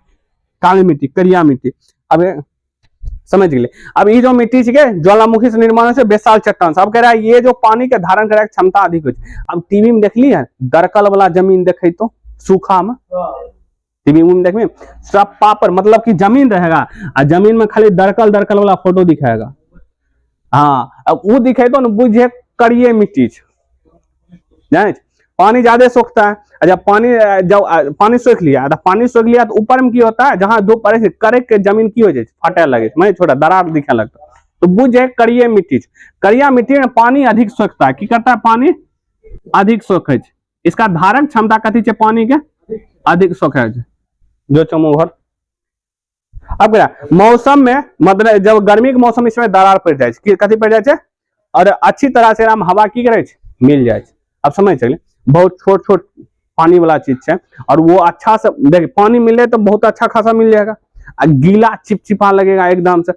काली मिट्टी, करिया मिट्टी। अब समझ गए। अब ये जो मिट्टी है ज्वालामुखी से निर्माण से बेसाल्ट चट्टान से, अब कह रहा है ये जो पानी के धारण करे क्षमता अधिक हो। अब टीवी में देख ली है दरकल वाला जमीन देखे तो सूखा में, टीवी में देखिए सब पापर, मतलब कि जमीन रहेगा और जमीन में खाली दरकल वाला फोटो दिखाएगा। हाँ, अब वो दिखे तो बुझे करिए मिट्टी जाने। पानी ज्यादा सोखता है। जब पानी सोख लिया तो ऊपर में की होता है, जहां धूप पड़े से करे के जमीन की हो जाए फाटे लगे, मैं छोटा दरार दिखे लगता, तो बुझे करिए मिट्टी। करिया मिट्टी में पानी अधिक सोखता है, की करता है पानी अधिक सोखे, इसका धारक क्षमता कथी है पानी के अधिक सोखे जो चमुहर। अब क्या मौसम में मतलब जब गर्मी के मौसम इसमें दरार पड़ जाए, कथी पड़ जाए और अच्छी तरह से हवा की करे मिल जाए। अब समझ चलिए बहुत छोट छोट पानी वाला चीज है, और वो अच्छा से देखिए पानी मिले तो बहुत अच्छा खासा मिल जाएगा। गीला चिपचिपा लगेगा एकदम से,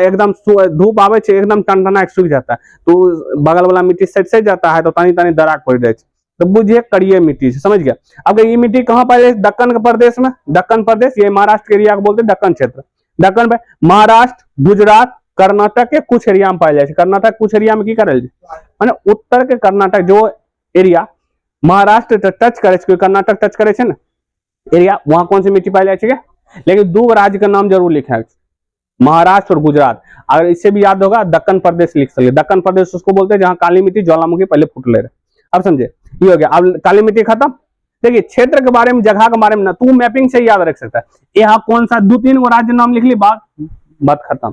एकदम धूप आवे एकदम टनटना सूख जाता है, तो बगल वाला मिट्टी सट जाता है, तो तानी तानी दरार पड़ जाए, तो बुझिए करिए मिट्टी से। समझ गया। अब ये मिट्टी कहाँ पाई जाए? दक्कन के प्रदेश में। दक्कन प्रदेश ये महाराष्ट्र के एरिया को बोलते हैं दक्कन क्षेत्र। दक्कन में महाराष्ट्र, गुजरात, कर्नाटक के कुछ एरिया में पाई जाए। कर्नाटक कुछ एरिया में की करे माने उत्तर के कर्नाटक जो एरिया महाराष्ट्र टच करे, कर्नाटक टच करे ना एरिया, वहां कौन सी मिट्टी पाई जाए? लेकिन दो राज्य का नाम जरूर लिखा है, महाराष्ट्र और गुजरात। अगर इससे भी याद होगा दक्कन प्रदेश लिख सकते। दक्कन प्रदेश उसको बोलते हैं जहां काली मिट्टी ज्वालामुखी पहले फुट ले रहे। अब समझे ये हो गया। अब काली मिट्टी खत्म। देखिए क्षेत्र के बारे में, जगह के बारे में ना तू मैपिंग से याद रख सकता है। यहाँ कौन सा 2-3 गो राज्य नाम लिख ली, बात खत्म।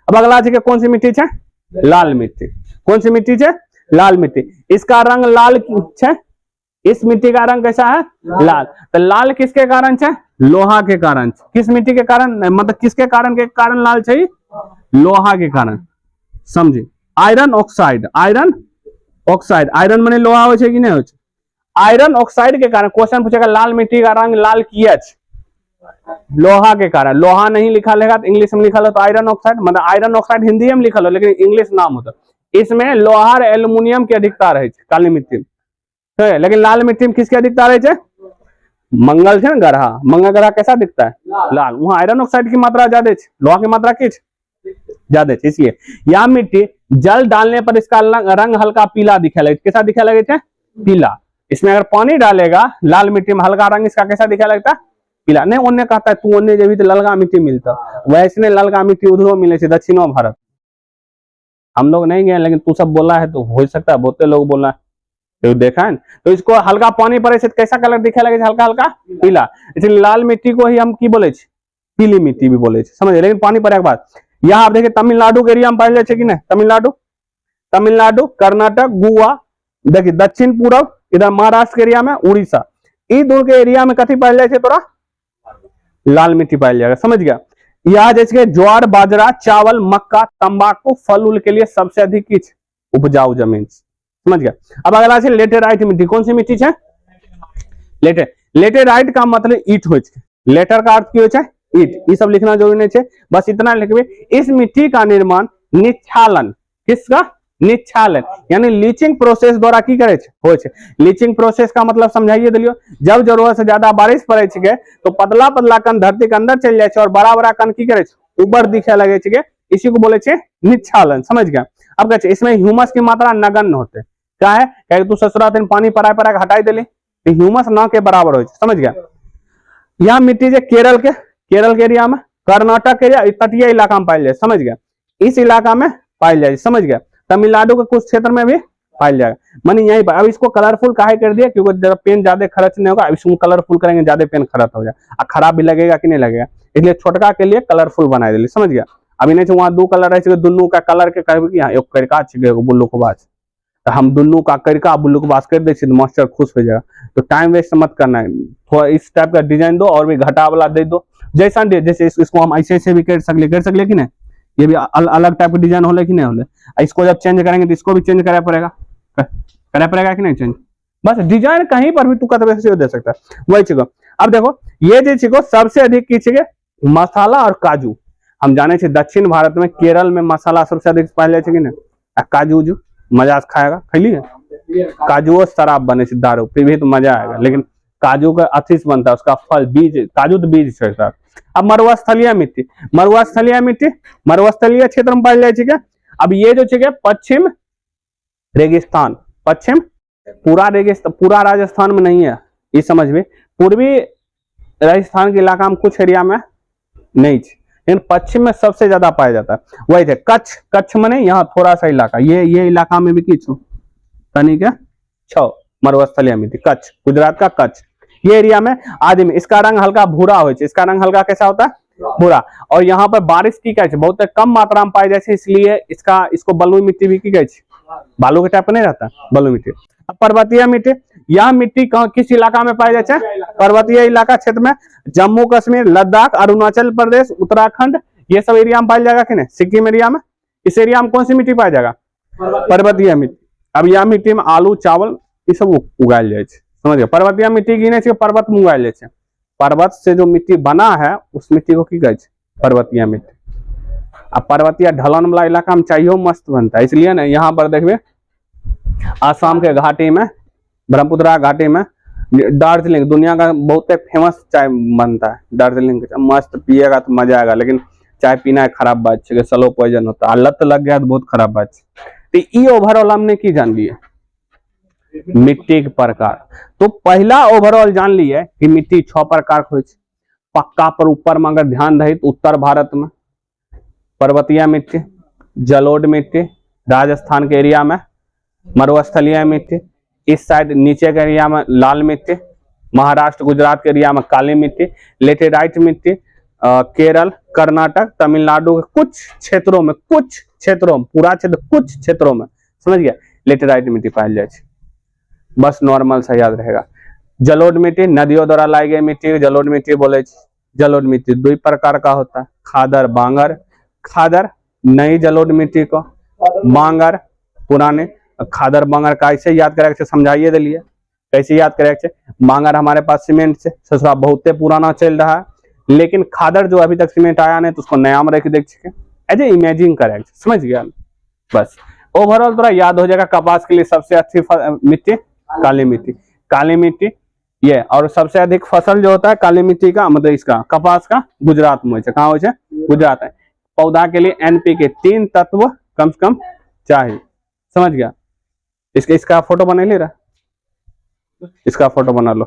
अब अगला है कौन सी मिट्टी है? लाल मिट्टी। कौन सी मिट्टी है? लाल मिट्टी। इसका रंग लाल है, इस मिट्टी का रंग कैसा है? लाल। तो लाल किसके कारण है? लोहा के कारण। किस मिट्टी के कारण, मतलब किसके कारण के कारण लाल चाहिए? लोहा के कारण। समझे? Iron oxide, iron oxide, iron माने लोहा हो कि नहीं हो? आयरन ऑक्साइड के कारण क्वेश्चन पूछेगा लाल मिट्टी का रंग लाल किया लोहा के कारण। लोहा नहीं लिखा लेगा तो इंग्लिश में लिखा लो तो आयरन ऑक्साइड, मतलब आयरन ऑक्साइड हिंदी में लिखा लो लेकिन इंग्लिश नाम होता। इसमें लोहा और एल्युमिनियम की अधिकता रहे काली मिट्टी में, तो लेकिन लाल मिट्टी में किसकी अधिकता रहे? मंगल है ना ग्रह, मंगल ग्रह कैसा दिखता है? लाल। वहां आयरन ऑक्साइड की मात्रा ज्यादा है, लोहा की मात्रा किस ज्यादा है, इसलिए यह मिट्टी जल डालने पर इसका रंग हल्का पीला दिखा लगे। कैसा दिखा लगे? पीला। इसमें अगर पानी डालेगा लाल मिट्टी में, हल्का रंग इसका कैसा दिखा लगता? पीला। नहीं उन्हें कहता है तू उन्हें जब ललका मिट्टी मिलता, वैसे ललका मिट्टी उधरों मिले से दक्षिणों भारत। हम लोग नहीं गए लेकिन तू सब बोला है तो हो सकता है बहुते लोग बोला है, तो देखा है। तो इसको हल्का पानी पड़े से कैसा कलर दिखा लगे? हल्का हल्का पीला। इसलिए लाल मिट्टी को ही हम की बोले पीली मिट्टी भी बोले, समझे? लेकिन पानी पड़े के बाद यहाँ आप देखिए तमिलनाडु के एरिया में पाई जाए कि नहीं? तमिलनाडु, कर्नाटक, गोवा, देखिए दक्षिण पूर्व इधर महाराष्ट्र के एरिया में, उड़ीसा, इन दोनों के एरिया में कथी पाई जाए? थोड़ा लाल मिट्टी पाई जाएगा। समझ गया। यह जैसे ज्वार, बाजरा, चावल, मक्का, तंबाकू, फल उल के लिए सबसे अधिक किस उपजाऊ जमीन। समझ गया। अब अगला है लेटेराइट मिट्टी। कौन सी मिट्टी है? लेटेराइट का मतलब ईट हो। लेटर का अर्थ की हो? ईट। ये सब लिखना जरूरी नहीं है, बस इतना लिखबे। इस मिट्टी का निर्माण निक्षालन, किसका? निक्षालन यानी लीचिंग प्रोसेस द्वारा की करे हो। लीचिंग प्रोसेस का मतलब समझाइए दिलियो। जब जरूरत से ज्यादा बारिश पड़े तो पतला पतला कण धरती के अंदर चल जाए और बड़ा बड़ा कण की करे ऊपर दिखे लगे, इसी को बोले निक्षालन। समझ गया। अब कहे इसमें ह्यूमस की मात्रा नगण्य होते। क्या है? तू ससुरा दिन पानी पड़ा हटाई दिली तो ह्यूमस न के बराबर हो। समझ गया। यह मिट्टी केरल के एरिया में, कर्नाटक के एरिया तटीय इलाका में पाई जाए। समझ गया। इस इलाका में पाई जाए। समझ गया। तमिलनाडु के कुछ क्षेत्र में भी पाई जाएगा। मानी यहीं पर। अब इसको कलरफुल काहे कर दिया? क्योंकि जब पेन ज्यादा खर्च नहीं होगा, इसको कलरफुल करेंगे ज्यादा पेन खर्च हो जाए, खराब भी लगेगा कि नहीं लगेगा, इसलिए छोटका के लिए कलरफुल बना दिली। समझ गया। अभी नहीं वहां 2 कलर रहे, दुनू का कलर के एक करिका बुल्लुकबाज, तो हम दुनू का करिका बुल्लुकबाज कर दे तो मास्टर खुश हो जाएगा। तो टाइम वेस्ट मत करना है, थोड़ा इस टाइप का डिजाइन दो और भी घटा वाला दे दो, जैसा जैसे इसको हम ऐसे भी कर सकले कि नहीं। ये भी अलग टाइप का डिजाइन होले कि नहीं होले। इसको जब चेंज करेंगे तो इसको भी चेंज कराया पड़ेगा कि नहीं चेंज। बस डिजाइन कहीं पर भी तू कतवे दे सकता है, वही चीज। अब देखो ये जो सबसे अधिक की मसाला और काजू। हम जाने दक्षिण भारत में केरल में मसाला सबसे अधिक पाया जाए कि नहीं। काजू उजू मजा खाएगा, खैली है काजू शराब बने दारू फिर भी तो मजा आएगा, लेकिन काजू का अथी से बनता है, उसका फल बीज, काजू तो बीज है। अब मरुस्थलीय मिट्टी, मरुस्थलीय क्षेत्र में पाई जाए। अब ये जो पश्चिम रेगिस्तान, पश्चिम पूरा रेगिस्तान पूरा राजस्थान में नहीं है, ये समझ में। पूर्वी राजस्थान के इलाका में कुछ एरिया में नहीं, लेकिन पश्चिम में सबसे ज्यादा पाया जाता है। वही थे कच्छ मने यहाँ थोड़ा सा इलाका, ये इलाका में भी की तनिक छो मरुस्थलीय मिट्टी, कच्छ, गुजरात का कच्छ, ये एरिया में आदमी, इसका रंग हल्का भूरा हो, इसका रंग हल्का कैसा होता है, भूरा। और यहाँ पर बारिश की क्या बहुत कम मात्रा में पाई जाए, इसलिए इसको बलुई मिट्टी भी की गई, बालू के टाइप नहीं रहता, बलुई मिट्टी। पर्वतीय मिट्टी, यह मिट्टी किस इलाका में पाई जाए, पर्वतीय इलाका क्षेत्र में, जम्मू कश्मीर, लद्दाख, अरुणाचल प्रदेश, उत्तराखंड, ये सब एरिया में पाई जाएगा कि नहीं, सिक्किम एरिया में। इस एरिया में कौन सी मिट्टी पाई जाएगा, पर्वतीय मिट्टी। अब यह मिट्टी में आलू, चावल ये सब उगायल जाए, समझिए। पर्वतीय मिट्टी गिने से पर्वत में उगायल जाए, पर्वत से जो मिट्टी बना है उस मिट्टी को की गई पर्वतीय मिट्टी। अब पर्वतीय ढलान वाला इलाका में चाहिए मस्त बनता है, इसलिए ना यहाँ पर देखिए आसाम के घाटी में, ब्रह्मपुत्रा घाटी में दार्जिलिंग, दुनिया का बहुत फेमस चाय बनता है दार्जिलिंग का, मस्त पिएगा तो मजा आएगा। लेकिन चाय पीना खराब बात है, स्लो पॉइजन होता है, लत लग गया तो बहुत खराब बात है। तो ये ओवरऑल हमने की जान ली है मिट्टी के प्रकार। तो पहला ओवरऑल जान लिया कि मिट्टी 6 प्रकार हो, पक्का पर ऊपर में अगर ध्यान रही तो उत्तर भारत में पर्वतीय मिट्टी, जलोढ़ मिट्टी, राजस्थान के एरिया में मरुस्थलीय मिट्टी, इस साइड नीचे के एरिया में लाल मिट्टी, महाराष्ट्र गुजरात के एरिया में काली मिट्टी, लेटेराइट मिट्टी केरल, कर्नाटक, तमिलनाडु के कुछ क्षेत्रों में, पूरा क्षेत्र कुछ क्षेत्रों में, समझ गया, लेटेराइट मिट्टी पाई जाए, बस नॉर्मल सा याद रहेगा। जलोढ़ मिट्टी नदियों द्वारा लाई गई मिट्टी जलोढ़ मिट्टी बोले। जलोढ़ मिट्टी 2 प्रकार का होता है, खादर, बांगर। खादर नई जलोढ़ मिट्टी को, बांगर पुराने। खादर बांगर कैसे याद करे समझाइए दिलिए, कैसे याद करे। बांगर हमारे पास सीमेंट से ससुरा बहुत पुराना चल रहा है, लेकिन खादर जो अभी तक सीमेंट आया नहीं तो उसको नया में रख देख एज इमेजिन करे, समझ गया। बस ओवरऑल थोड़ा याद हो जाएगा। कपास के लिए सबसे अच्छी मिट्टी काली मिट्टी, काली मिट्टी ये। और सबसे अधिक फसल जो होता है काली मिट्टी का, मतलब इसका कपास का, गुजरात में कहाँ हो, गुजरात है। पौधा के लिए NPK 3 तत्व कम से कम चाहिए, समझ गया। इसका फोटो बना ले रहा, इसका फोटो बना लो।